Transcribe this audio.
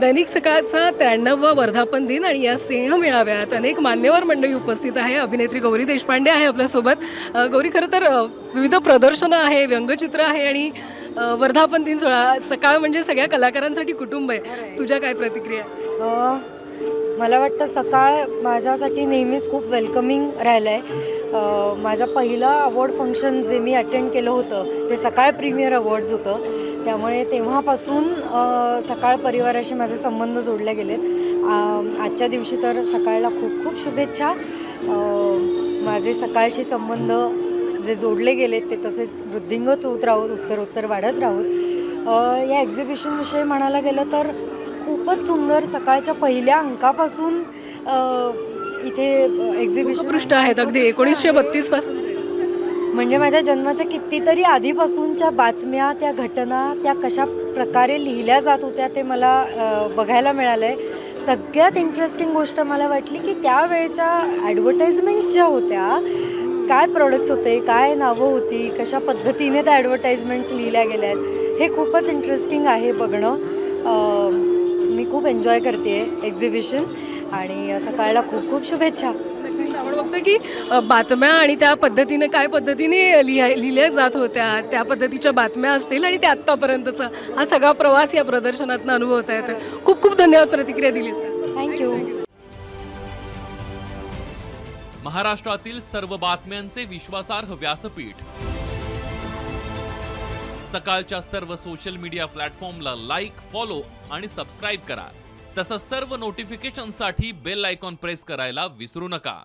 दैनिक सकाळचा 93वा वर्धापन दिन आणि या स्नेह मेळाव्यात अनेक मान्यवर मंडळी उपस्थित आहे. अभिनेत्री गौरी देशपांडे आहे आपल्यासोबत. गौरी, खरं तर विविध प्रदर्शनं आहे, व्यंगचित्र आहे आणि वर्धापन दिन सोहळा. सकाळ म्हणजे सगळ्या कलाकारांसाठी कुटुंब आहे. तुझ्या काय प्रतिक्रिया? मला वाटतं सकाळ माझ्यासाठी नेहमीच खूप वेलकमिंग राहिलं आहे. माझा पहिला अवॉर्ड फंक्शन जे मी अटेंड केलं होतं ते सकाळ प्रीमियर अवॉर्ड्स होतं. त्यामुळे तेव्हापासून सकाळ परिवाराशी माझे संबंध जोडले गेलेत. आजच्या दिवशी तर सकाळला खूप खूप शुभेच्छा. माझे सकाळशी संबंध जे जोडले गेलेत ते तसेच वृद्धिंगत होत राहूत, उत्तरोत्तर वाढत राहूत. या एक्झिबिशनविषयी म्हणायला गेलं तर खूपच सुंदर. सकाळच्या पहिल्या अंकापासून इथे एक्झिबिशन पृष्ठ आहेत अगदी 1932 पासून. म्हणजे माझ्या जन्माच्या कितीतरी आधीपासूनच्या बातम्या, त्या घटना, त्या कशा प्रकारे लिहिल्या जात होत्या ते मला बघायला मिळालं आहे. सगळ्यात इंटरेस्टिंग गोष्ट मला वाटली की त्यावेळच्या ॲडव्हर्टाइजमेंट्स ज्या होत्या, काय प्रोडक्ट्स होते, काय नावं होती, कशा पद्धतीने त्या ॲडव्हर्टाइजमेंट्स लिहिल्या गेल्या आहेत, हे खूपच इंटरेस्टिंग आहे बघणं. मी खूप एन्जॉय करते आहे एक्झिबिशन आणि सकाळला खूप खूप शुभेच्छा. आपण बघतो की बातम्या आणि त्या पद्धतीने काय पद्धतीने लिहिल्या जात होत्या, त्या पद्धतीच्या बातम्या असतील आणि त्या आत्तापर्यंतचा हा सगळा प्रवास या प्रदर्शनातून अनुभवता येतो. खूप खूप धन्यवाद प्रतिक्रिया दिलीस. थँक्यू. महाराष्ट्रातील सर्व बातम्यांचे विश्वासार्ह व्यासपीठ. सकाळच्या सर्व सोशल मीडिया प्लॅटफॉर्मला लाईक, फॉलो आणि सबस्क्राईब करा. तसंच सर्व नोटिफिकेशनसाठी बेल आयकॉन प्रेस करायला विसरू नका.